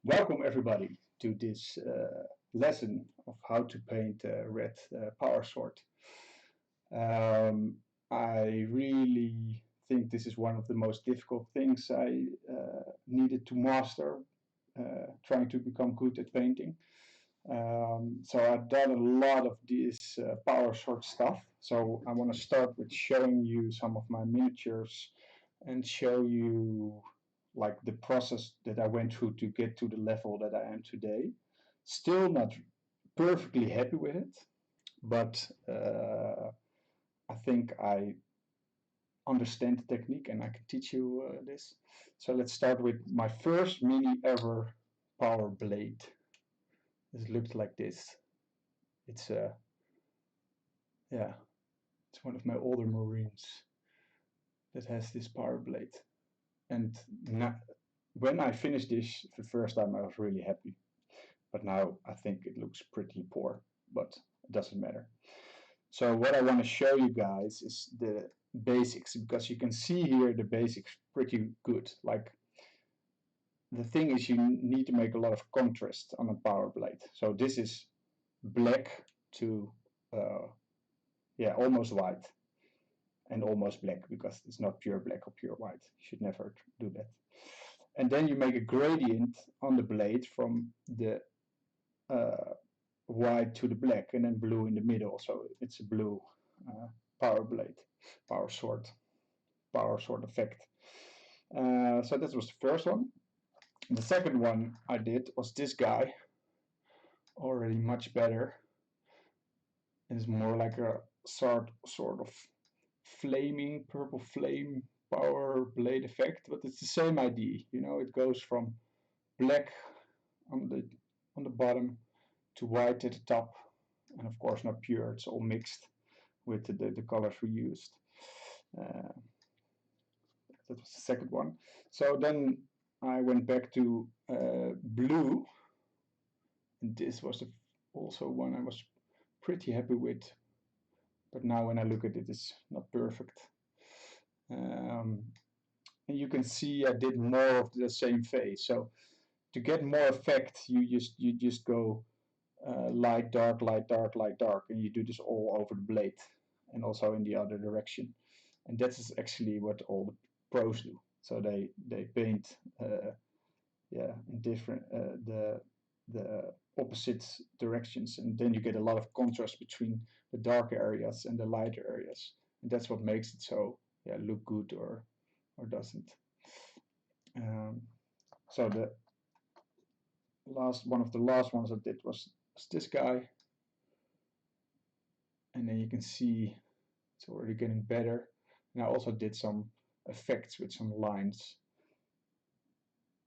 Welcome everybody to this lesson of how to paint a red power sword. I really think this is one of the most difficult things I needed to master, trying to become good at painting. So I've done a lot of this power sword stuff. So I want to start with showing you some of my miniatures and show you like the process that I went through to get to the level that I am today. Still not perfectly happy with it, but I think I understand the technique and I can teach you this. So let's start with my first mini ever power blade. It looked like this. It's yeah, it's one of my older Marines that has this power blade. And when I finished this the first time, I was really happy. But now I think it looks pretty poor, but it doesn't matter. So what I want to show you guys is the basics, because you can see here the basics pretty good. Like, the thing is, you need to make a lot of contrast on a power blade. So this is black to yeah, almost white, and almost black, because it's not pure black or pure white. You should never do that. And then you make a gradient on the blade from the white to the black, and then blue in the middle. So it's a blue power blade, power sword effect. So that was the first one. The second one I did was this guy, already much better. It's more like a sort of flaming purple flame power blade effect, but it's the same idea. You know, it goes from black on the bottom to white at the top, and of course not pure. It's all mixed with the colors we used. That was the second one. So then I went back to blue, and this was also one I was pretty happy with, but now when I look at it, it's not perfect. And you can see I did more of the same phase. So to get more effect, you just go light, dark, light, dark, light, dark, and you do this all over the blade and also in the other direction. And that is actually what all the pros do. So they paint yeah, in different the opposite directions, and then you get a lot of contrast between the dark areas and the lighter areas, and that's what makes it so, yeah, look good or doesn't. So the one of the last ones I did was this guy, and then you can see it's already getting better. And I also did some effects with some lines,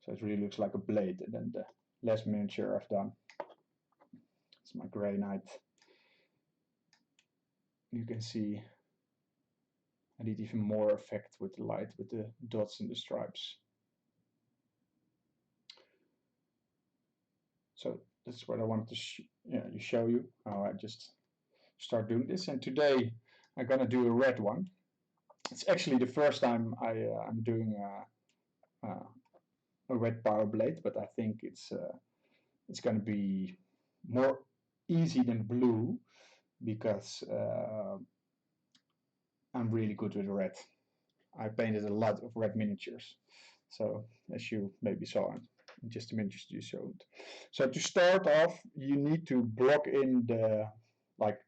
so it really looks like a blade. And then the last miniature I've done, it's my Grey Knight. You can see I need even more effect with the light, with the dots and the stripes. So that's what I wanted to show you, how I just start doing this. And today I'm gonna do a red one. It's actually the first time I'm doing a red power blade, but I think it's gonna be more easy than blue, because I'm really good with red. I painted a lot of red miniatures, so as you maybe saw in just the miniatures you showed. So to start off, you need to block in the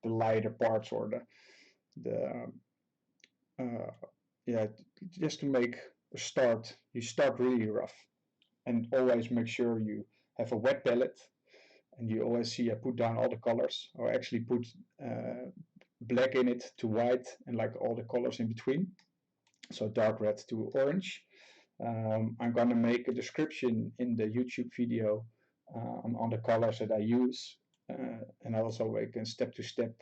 lighter parts, or yeah, just to make a start. You start really rough, and always make sure you have a wet palette. And you always see I put down all the colors, or actually put black in it to white, and like all the colors in between. So dark red to orange. I'm gonna make a description in the YouTube video on the colors that I use, and also make a step-to-step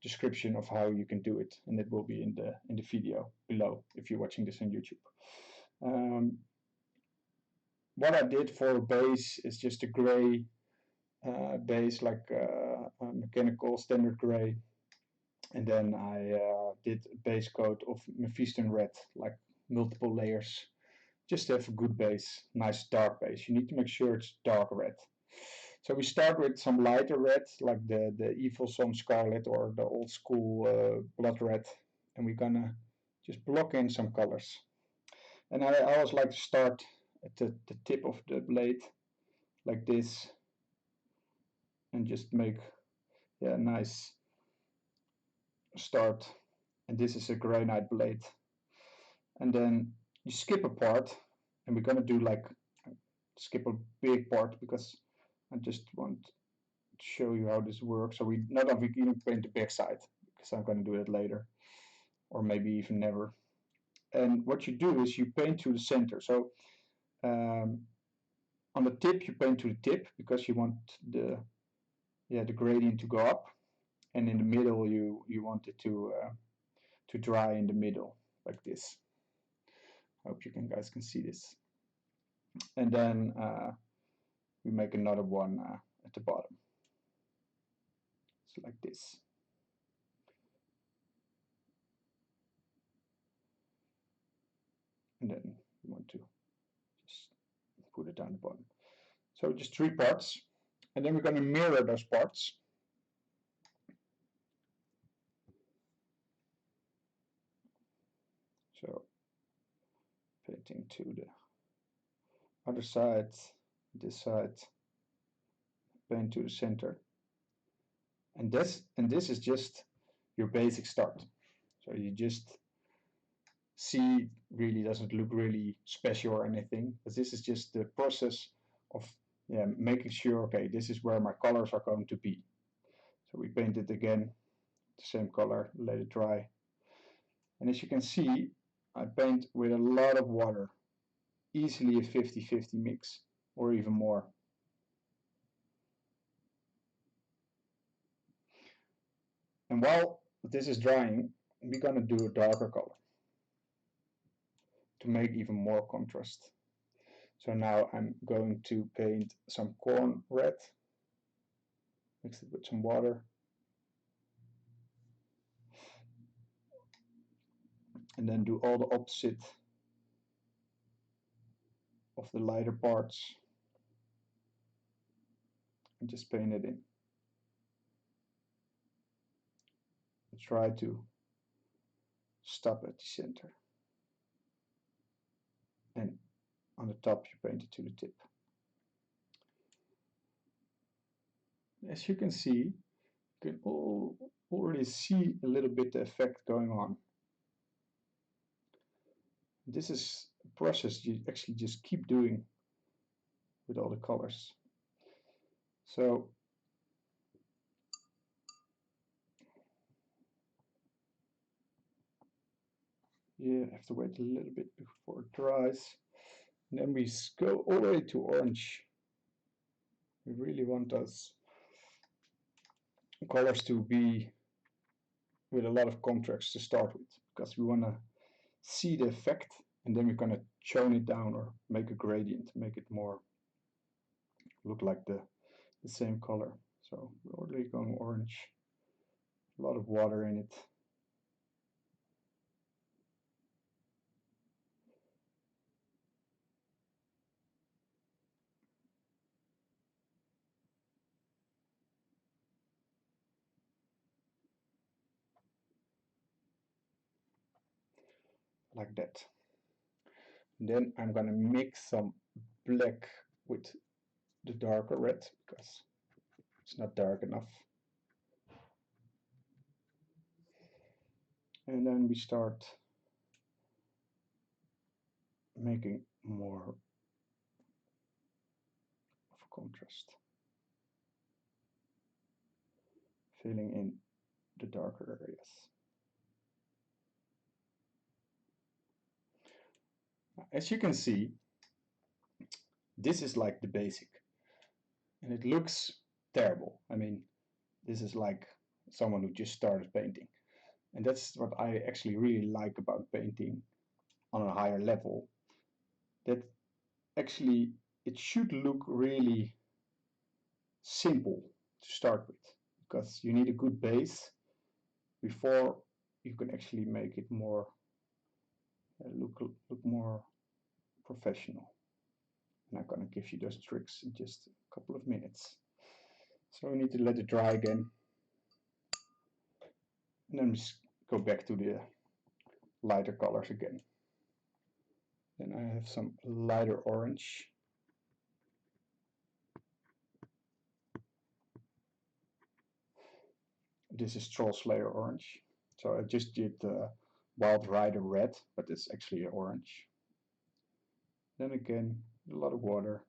description of how you can do it, and it will be in the video below if you're watching this on YouTube. What I did for a base is just a gray base, like a mechanical standard gray, and then I did a base coat of Mephiston Red, like multiple layers, just to have a good base, nice dark base. You need to make sure it's dark red. So we start with some lighter red, like the Evil Sun Scarlet or the old school blood red, and we're gonna just block in some colors. And I always like to start at the tip of the blade, like this, and just make a nice start. And this is a granite blade. And then you skip a part, and we're gonna do like skip a big part because I just want to show you how this works. So we not only even paint the back side because I'm gonna do it later, or maybe even never. And what you do is you paint to the center. So on the tip you paint to the tip because you want the gradient to go up, and in the middle you want it to dry in the middle like this. I hope you guys can see this. And then we make another one at the bottom. So like this. And then we want to just put it down the bottom. So just 3 parts. And then we're going to mirror those parts. So painting to the other side, this side, paint to the center. And this is just your basic start. So you just see, really doesn't look really special or anything, but this is just the process of making sure, okay, this is where my colors are going to be. So we paint it again, the same color, let it dry. And as you can see, I paint with a lot of water, easily a 50-50 mix, or even more. And while this is drying, we're going to do a darker color to make even more contrast. So now I'm going to paint some Khorne Red, mix it with some water. And then do all the opposite of the lighter parts and just paint it in. Try to stop at the center. And on the top you paint it to the tip. As you can see, you can already see a little bit the effect going on. This is a process you actually just keep doing with all the colors. So you have to wait a little bit before it dries. And then we go all the way to orange. We really want those colors to be with a lot of contrast to start with, because we want to see the effect, and then we're going to tone it down or make a gradient, make it more look like the same color. So we're already going orange, a lot of water in it. Like that. And then I'm going to mix some black with the darker red because it's not dark enough. And then we start making more of a contrast, filling in the darker areas. As you can see, this is like the basic, and it looks terrible. I mean, this is like someone who just started painting, and that's what I actually really like about painting on a higher level, that actually it should look really simple to start with, because you need a good base before you can actually make it more look more professional. And I'm gonna give you those tricks in just a couple of minutes. So we need to let it dry again. And then we go back to the lighter colors again. Then I have some lighter orange. This is Troll Slayer orange. So I just did Wild Rider red, but it's actually orange. Then again, a lot of water,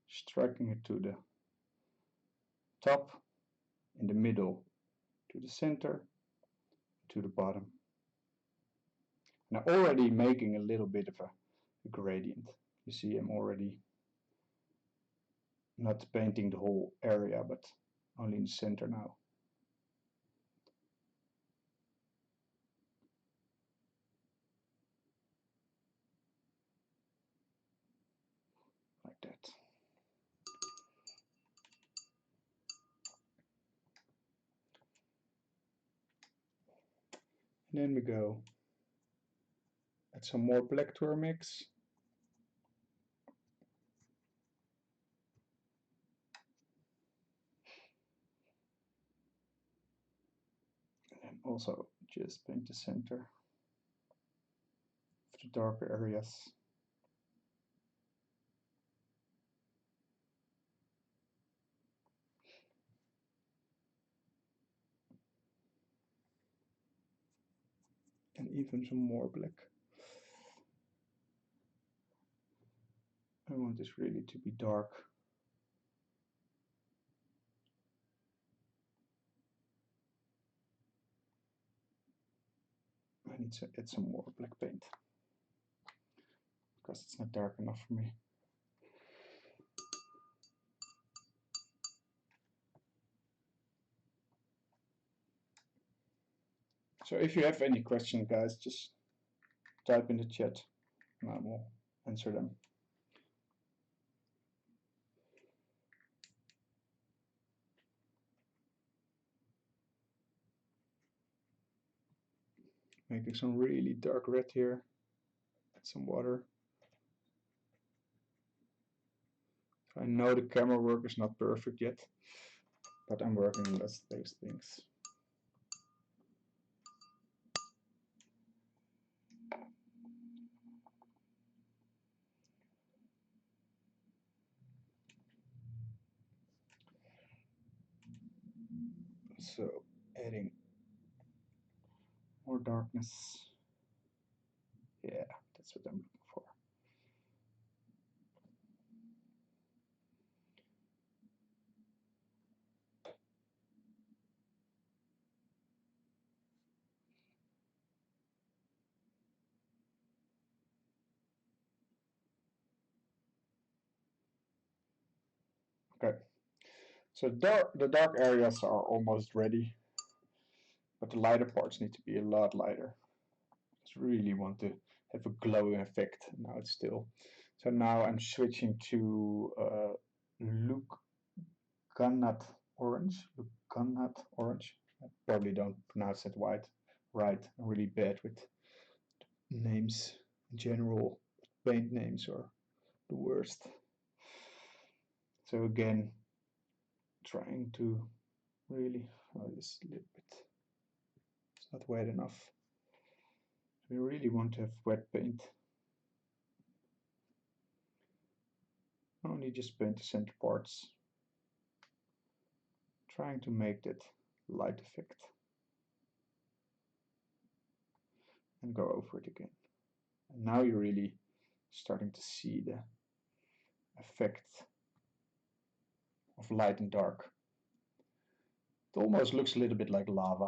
striking it to the top, in the middle, to the center, to the bottom. And I'm already making a little bit of a gradient. You see, I'm already not painting the whole area, but only in the center now. Like that. And then we go add some more black to our mix. And also just paint the center of the darker areas. And even some more black. I want this really to be dark. I need to add some more black paint because it's not dark enough for me. So if you have any questions, guys, just type in the chat and I will answer them. Making some really dark red here. Add some water. I know the camera work is not perfect yet, but I'm working on those things. So adding more darkness. Yeah, that's what I'm looking for. Okay, so the dark areas are almost ready, but the lighter parts need to be a lot lighter. I just really want to have a glowing effect. Now it's still. So now I'm switching to Lugganath Orange. Lugganath Orange. I probably don't pronounce it right. I'm really bad with names in general. Paint names are the worst. So again, trying to really, this a little bit, it's not wet enough. We really want to have wet paint. Only just paint the center parts. Trying to make that light effect. And go over it again. And now you're really starting to see the effect of light and dark. It almost looks a little bit like lava.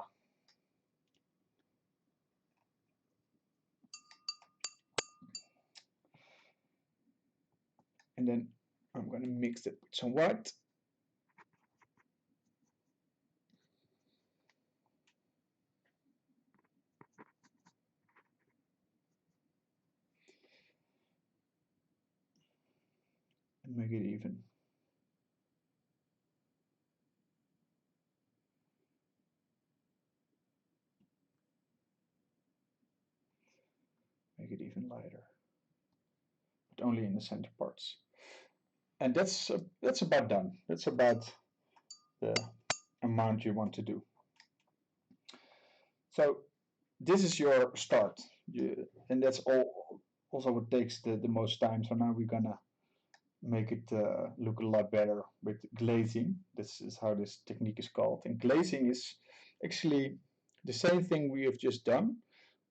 And then I'm going to mix it with some white. And make it even. Make it even lighter. but only in the center parts. And that's about done. That's about the amount you want to do. So this is your start, and that's all. Also, what takes the most time. So now we're gonna make it look a lot better with glazing. This is how this technique is called. And glazing is actually the same thing we have just done,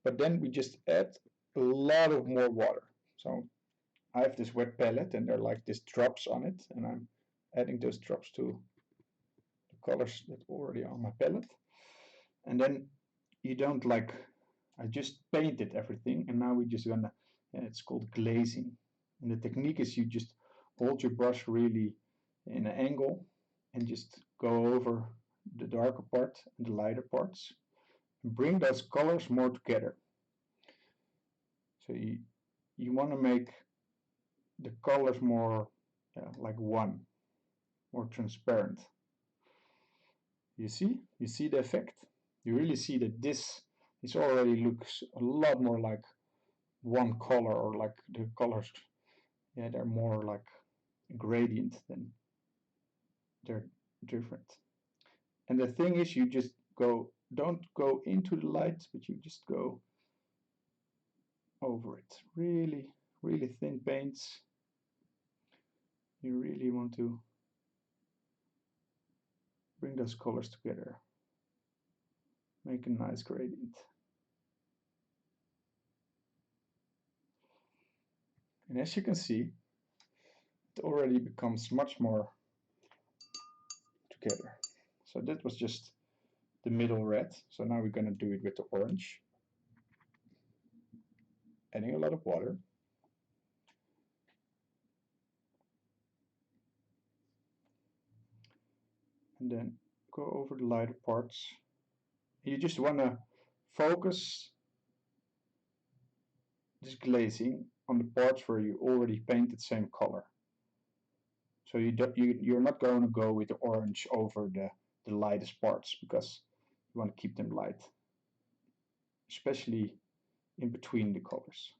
but then we just add a lot of more water. So I have this wet palette, and there are like these drops on it, and I'm adding those drops to the colors that are already on my palette. And then you don't like, I just painted everything, and now we're just gonna, it's called glazing. And the technique is you just hold your brush really in an angle and just go over the darker part and the lighter parts and bring those colors more together. So you want to make the colors more like one, more transparent. You see the effect? You really see that this already looks a lot more like one color, or like the colors, they're more like gradient than they're different. And the thing is, you just don't go into the light, but you just go over it. Really, really thin paints. You really want to bring those colors together. Make a nice gradient. And as you can see, it already becomes much more together. So that was just the middle red. So now we're going to do it with the orange. Adding a lot of water. And then go over the lighter parts. You just want to focus this glazing on the parts where you already painted same color. So you're not going to go with the orange over the lightest parts, because you want to keep them light, especially in between the colors.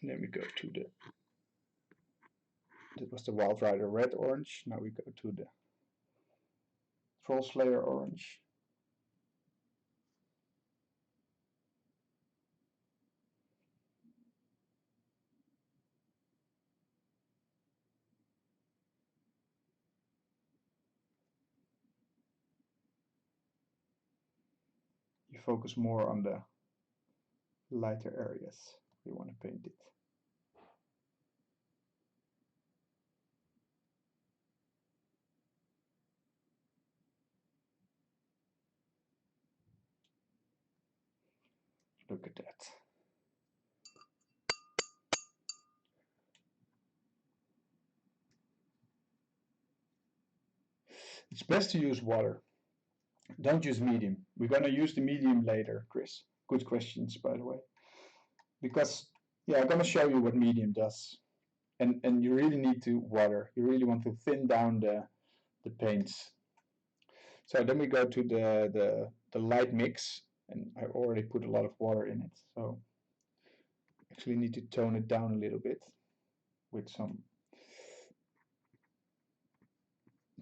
And then we go to that was the Wild Rider Red Orange. Now we go to the Troll Slayer Orange. You focus more on the lighter areas you want to paint it. Look at that. It's best to use water. Don't use medium. We're going to use the medium later, Chris. Good questions, by the way. Because, yeah, I'm going to show you what medium does. And you really need to water. You really want to thin down the paints. So then we go to the light mix. And I already put a lot of water in it. So actually need to tone it down a little bit with some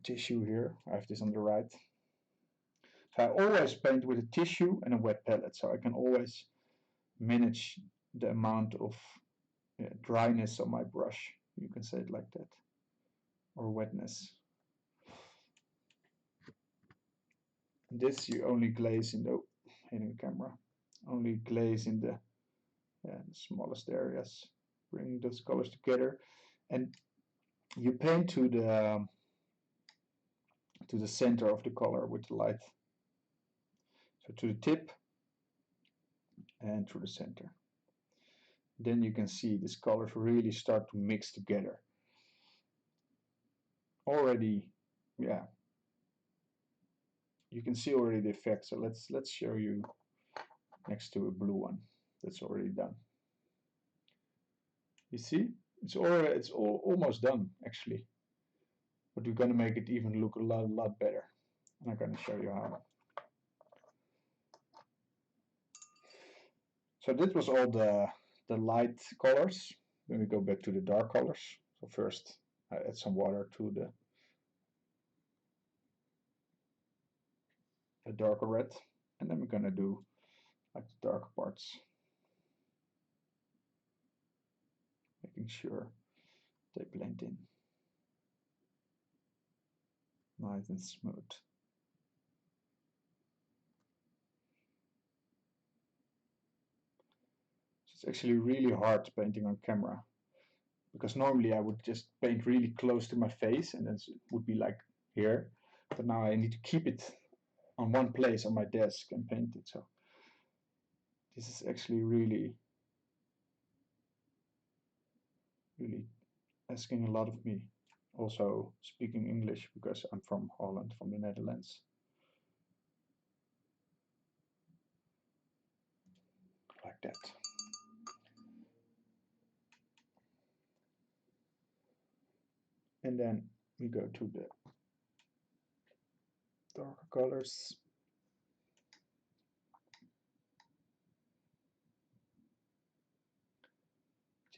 tissue here. I have this on the right. So I always paint with a tissue and a wet palette, so I can always manage the amount of dryness on my brush. You can say it like that, or wetness. This you only glaze in the hitting the camera. Only glaze in the smallest areas. Bring those colors together, and you paint to the center of the color with the light. So to the tip and through the center. Then you can see these colors really start to mix together. Already, yeah, you can see already the effect. So let's show you next to a blue one that's already done. You see, it's almost done actually. but we're going to make it even look a lot better. And I'm going to show you how. So this was all the light colors. Then we go back to the dark colors. So first I add some water to the darker red, and then we're going to do like the darker parts, making sure they blend in nice and smooth. It's actually really hard painting on camera, because normally I would just paint really close to my face and then it would be like here, but now I need to keep it on one place on my desk and paint it. So this is actually really asking a lot of me. Also speaking English, because I'm from Holland, from the Netherlands. Like that. And then we go to the darker colors.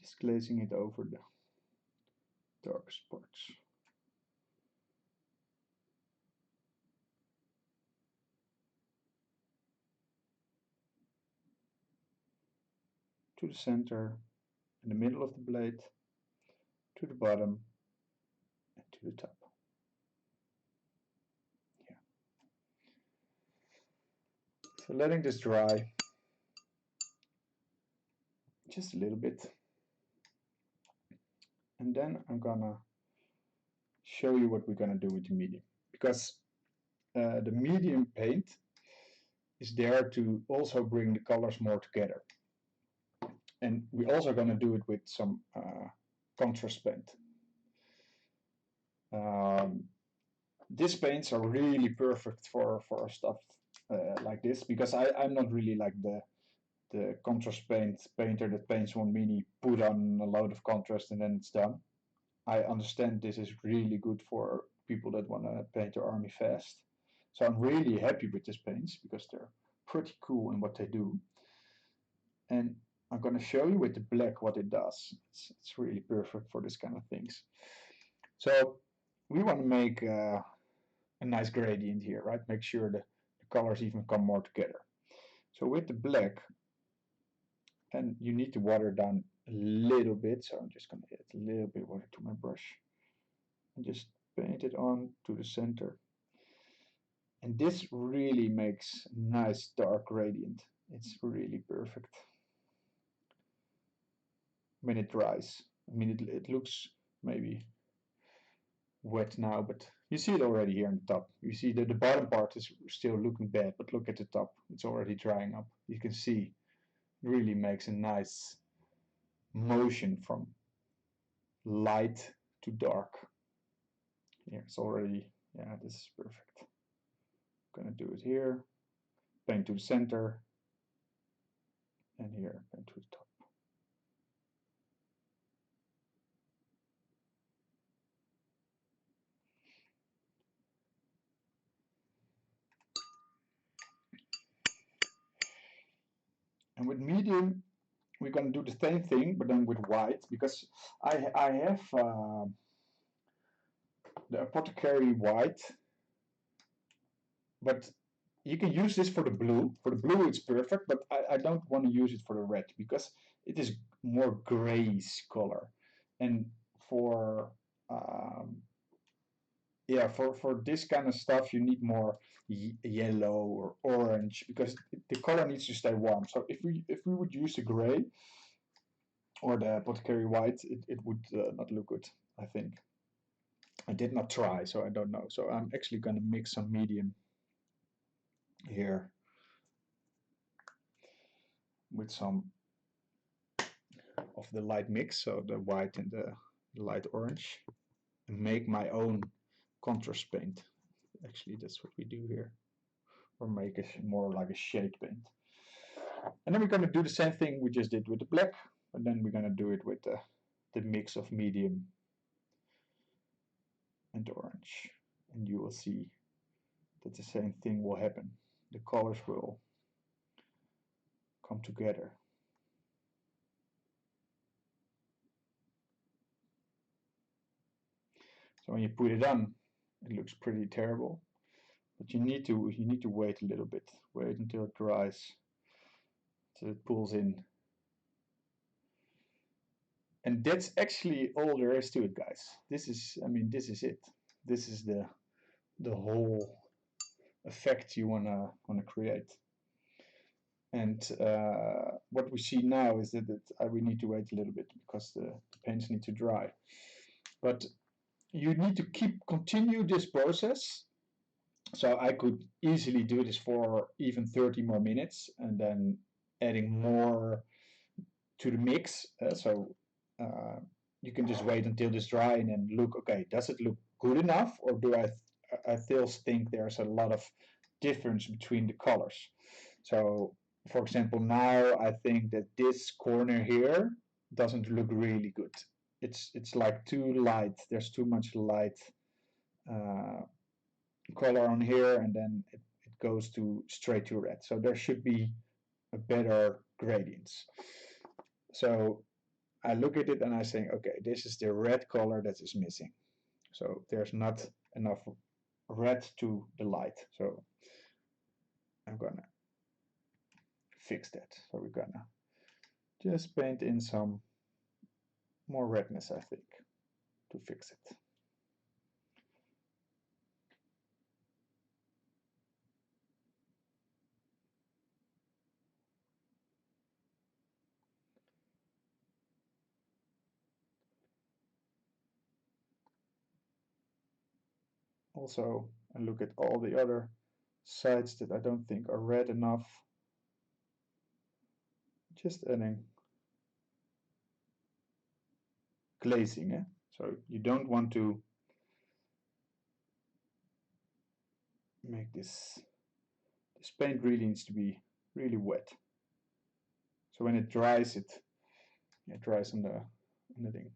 Just glazing it over the darkest parts. To the center, in the middle of the blade, to the bottom, and to the top. Yeah. So letting this dry just a little bit. And then I'm gonna show you what we're gonna do with the medium, because the medium paint is there to also bring the colors more together. And we're also gonna do it with some contrast paint. These paints are really perfect for stuff like this, because I'm not really like the contrast painter that paints one mini, put on a load of contrast and then it's done. I understand this is really good for people that want to paint their army fast. So I'm really happy with these paints because they're pretty cool in what they do. And I'm going to show you with the black what it does. It's really perfect for this kind of things. So we want to make a nice gradient here, right? Make sure the colors even come more together. So with the black, and you need to water down a little bit, so I'm just going to add a little bit of water to my brush and just paint it on to the center. And this really makes a nice dark gradient. It's really perfect when it dries. I mean, it looks maybe wet now, but you see it already here on the top. You see that the bottom part is still looking bad, but look at the top. It's already drying up. You can see it really makes a nice motion from light to dark. Here it's already, yeah, this is perfect. I'm gonna do it here, paint to the center, and here, paint to the top. And with medium, we're going to do the same thing, but then with white, because I have the Apothecary white, but you can use this for the blue. For the blue, it's perfect, but I don't want to use it for the red, because it is more grayish color. And for yeah, for this kind of stuff, you need more yellow or orange, because the color needs to stay warm. So if we would use the gray or the Apothecary white, it would not look good, I think. I did not try, so I don't know. So I'm actually going to mix some medium here with some of the light mix, so the white and the light orange, and make my own contrast paint. Actually, that's what we do here, or make it more like a shade paint. And then we're going to do the same thing we just did with the black, but then we're going to do it with the mix of medium and orange, and you will see that the same thing will happen. The colors will come together. So when you put it on, it looks pretty terrible, but you need to wait a little bit. Wait until it dries, so it pulls in. And that's actually all there is to it, guys. This is, I mean, this is it. This is the whole effect you wanna create. And what we see now is that we need to wait a little bit because the paints need to dry. But you need to continue this process. So I could easily do this for even 30 more minutes and then adding more to the mix. You can just wait until this dry and then look, okay, does it look good enough, or do I still think there's a lot of difference between the colors? So for example, now I think that this corner here doesn't look really good. It's like too light. There's too much light color on here, and then it goes straight to red. So there should be a better gradients. So I look at it and I think, okay, this is the red color that is missing. So there's not enough red to the light. So I'm gonna fix that. So we're gonna just paint in some more redness, I think, to fix it. Also, I look at all the other sides that I don't think are red enough. Just adding glazing, eh? So you don't want to make this paint really needs to be really wet. So when it dries, it dries on the thing.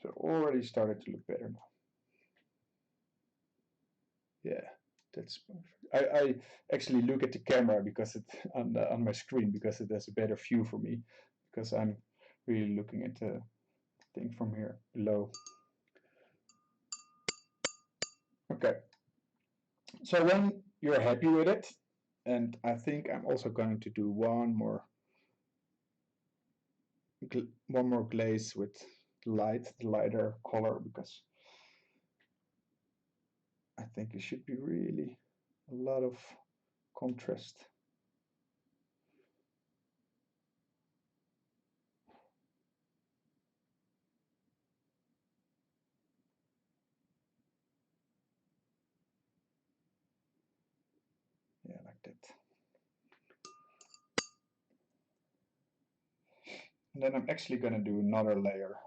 So already started to look better now. Yeah, that's perfect. I actually look at the camera because it on my screen because it has a better view for me, because I'm really looking at the thing from here below. Okay, so when you're happy with it, and I think I'm also going to do one more glaze with lighter color, because I think it should be really a lot of contrast. Yeah, like that. And then I'm actually going to do another layer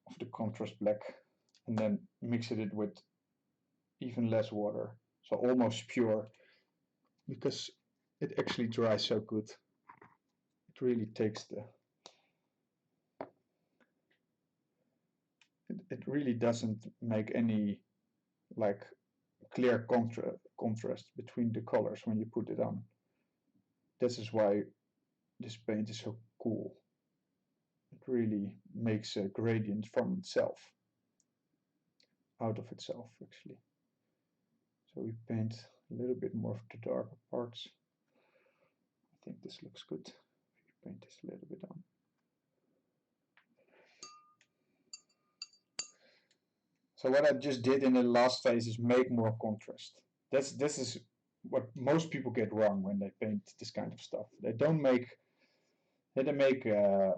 of the contrast black and then mix it with even less water, so almost pure, because it actually dries so good. It really takes it really doesn't make any like clear contrast between the colors when you put it on. This is why this paint is so cool. It really makes a gradient from itself, out of itself actually. So we paint a little bit more of the darker parts. I think this looks good. Paint this a little bit on. So what I just did in the last phase is make more contrast. This is what most people get wrong when they paint this kind of stuff. They make a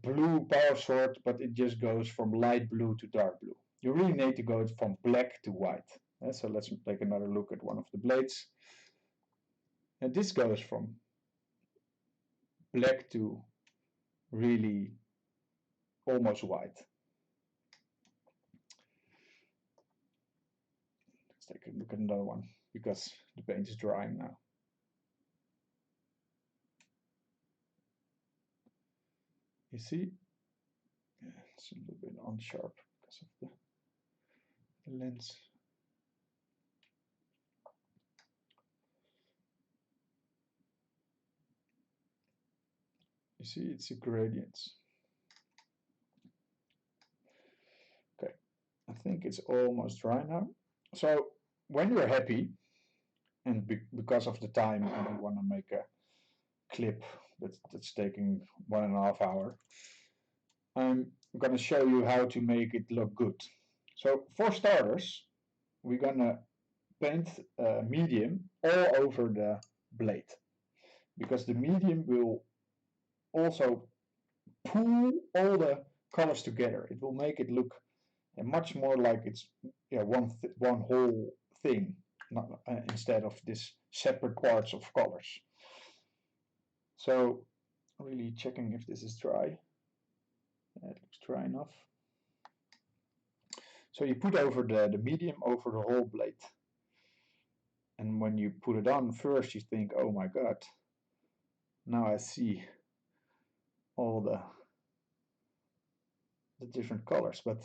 blue power sword, but it just goes from light blue to dark blue. You really need to go from black to white. So let's take another look at one of the blades. And this goes from black to really almost white. Let's take a look at another one, because the paint is drying now. You see, It's a little bit unsharp because of the lens. You see, it's a gradients. Okay, I think it's almost dry now. So when you're happy, and because of the time, I don't want to make a clip that's taking 1.5 hours. I'm going to show you how to make it look good. So for starters, we're going to paint medium all over the blade, because the medium will also pull all the colors together. It will make it look much more like it's one whole thing, not, instead of this separate parts of colors. So really checking if this is dry. It looks dry enough. So you put over the medium over the whole blade. And when you put it on first, you think, oh my god, now I see all the different colors. But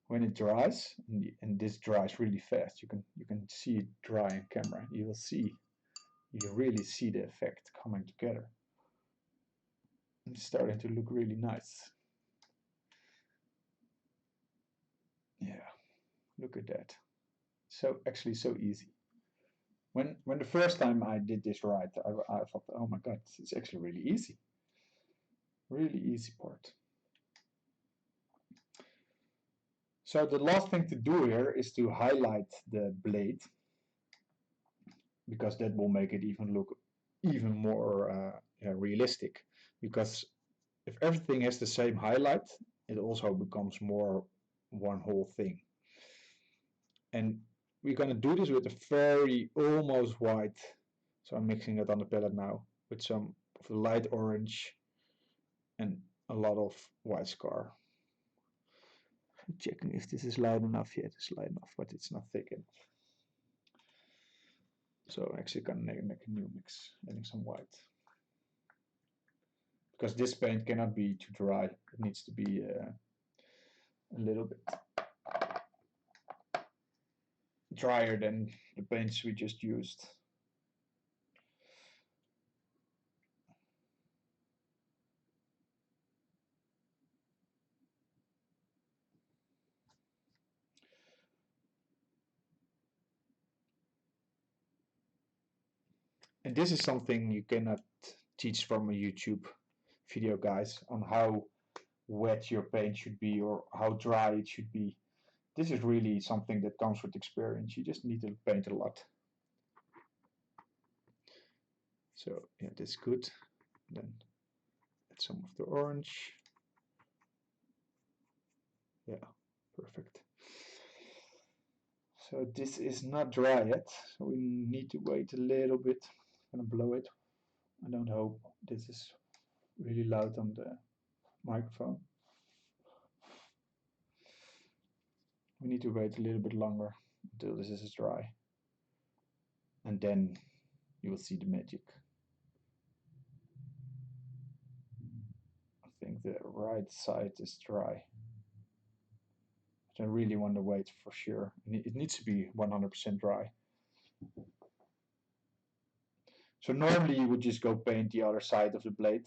when it dries, and this dries really fast, you can see it dry in camera. You really see the effect coming together. It's starting to look really nice. Yeah, look at that. So actually so easy. When the first time I did this right, I thought, oh my god, it's actually really easy. Really easy part. So the last thing to do here is to highlight the blade, because that will make it look even more realistic. Because if everything has the same highlight, it also becomes more one whole thing. And we're going to do this with a very almost white. So I'm mixing it on the palette now with some of the light orange and a lot of white scar. I'm checking if this is light enough. Yeah, it's light enough, but it's not thick enough. So I'm actually going to make a new mix, adding some white. Because this paint cannot be too dry. It needs to be a little bit drier than the paints we just used. And this is something you cannot teach from a YouTube video, guys, on how wet your paint should be or how dry it should be. This is really something that comes with experience. You just need to paint a lot. So yeah, that's good. Then add some of the orange. Yeah, perfect. So this is not dry yet, so we need to wait a little bit. I'm gonna blow it. I don't hope this is really loud on the microphone. We need to wait a little bit longer until this is dry. And then you will see the magic. I think the right side is dry. I really want to wait for sure. It needs to be 100% dry. So normally you would just go paint the other side of the blade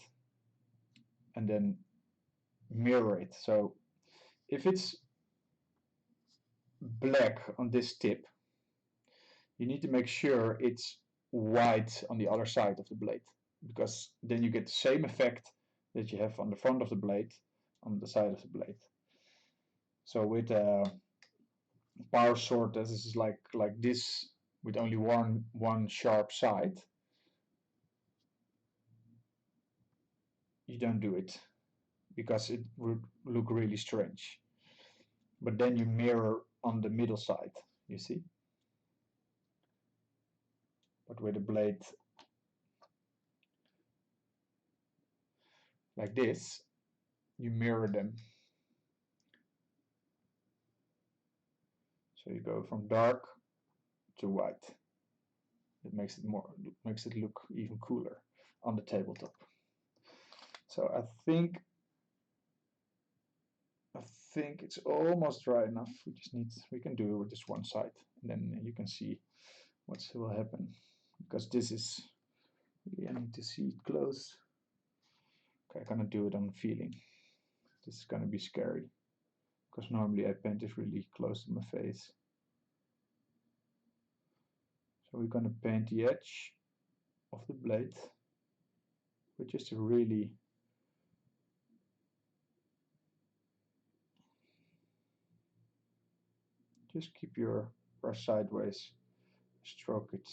and then mirror it. So if it's black on this tip, you need to make sure it's white on the other side of the blade, because then you get the same effect that you have on the front of the blade on the side of the blade. So with a power sword, this is like this, with only one sharp side, you don't do it, because it would look really strange. But then you mirror on the middle side, you see. But with a blade like this, you mirror them. So you go from dark to white. It makes it look even cooler on the tabletop. So I think think it's almost dry enough. We can do it with just one side, and then you can see what will happen. Because this is, I need to see it close. Okay, I'm gonna do it on feeling. This is gonna be scary, because normally I paint this really close to my face. So we're gonna paint the edge of the blade with just a really just keep your brush sideways, stroke it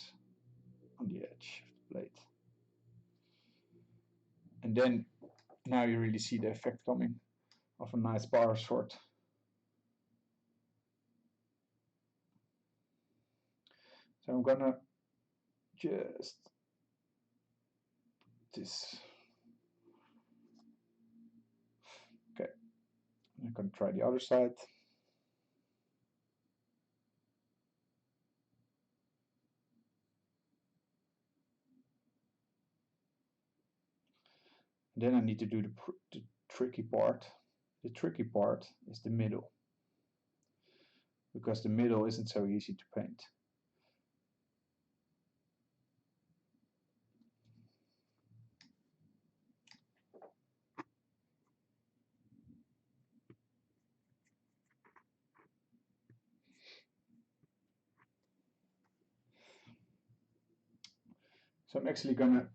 on the edge of the blade. And then now you really see the effect coming of a nice bar sword. So I'm gonna just this. Okay, I'm gonna try the other side. Then I need to do the tricky part. The tricky part is the middle, because the middle isn't so easy to paint. So I'm actually gonna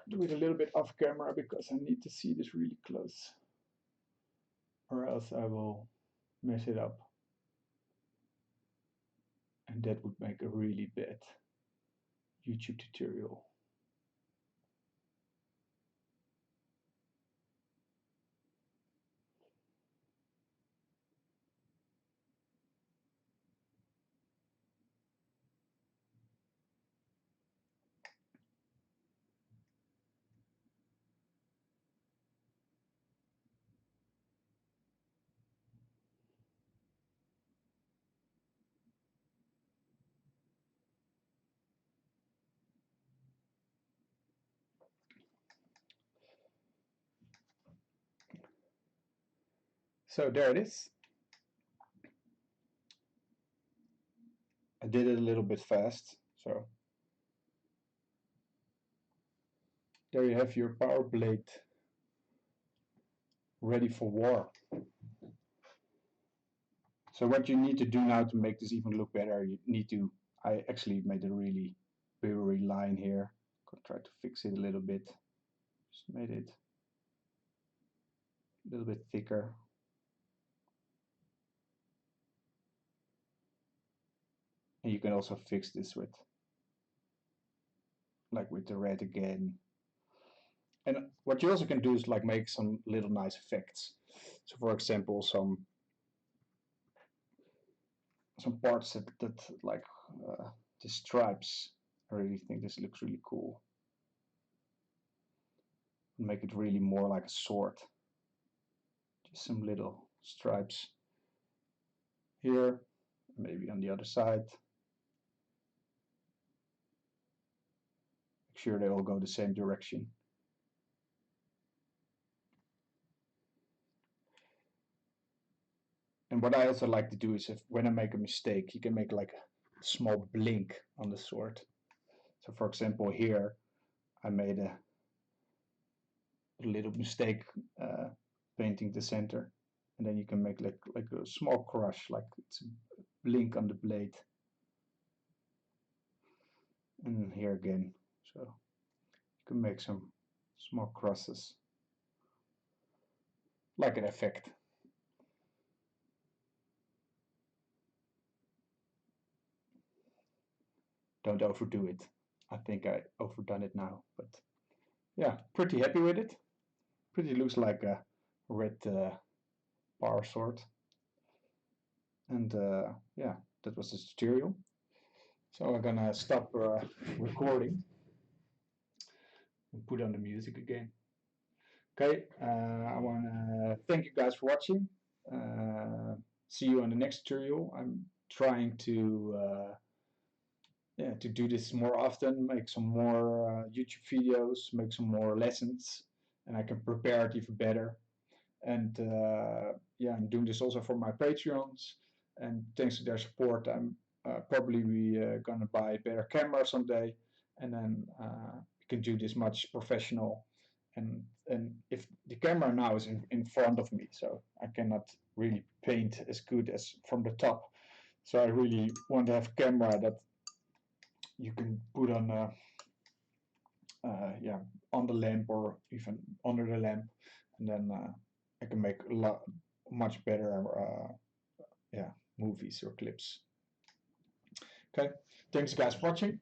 do it a little bit off camera because I need to see this really close, or else I will mess it up. And that would make a really bad YouTube tutorial. So there it is. I did it a little bit fast, so there you have your power blade ready for war. So what you need to do now to make this even look better, you need to, I actually made a really blurry line here. I'll try to fix it a little bit. Just made it a little bit thicker. And you can also fix this with, like with the red again. And what you also can do is like make some little nice effects. So for example, some parts that like the stripes. I really think this looks really cool. Make it really more like a sword. Just some little stripes here, maybe on the other side. Make sure they all go the same direction. And what I also like to do is, when I make a mistake, you can make like a small blink on the sword. So for example, here I made a little mistake painting the center, and then you can make like a small crush, like it's a blink on the blade. And here again, so you can make some small crosses, like an effect. Don't overdo it. I think I overdone it now, but yeah, pretty happy with it. Pretty looks like a red power sword. And yeah, that was the tutorial. So I'm gonna stop recording and put on the music again. Okay, I wanna thank you guys for watching. See you on the next tutorial. I'm trying to yeah, to do this more often, make some more YouTube videos, make some more lessons, and I can prepare it even better. and yeah, I'm doing this also for my Patreons, and thanks to their support, I'm probably gonna buy a better camera someday, and then we can do this much professional. And if the camera now is in front of me, so I cannot really paint as good as from the top. So I really want to have a camera that you can put on yeah, on the lamp or even under the lamp, and then I can make a lot much better yeah, movies or clips. Okay, thanks guys for watching.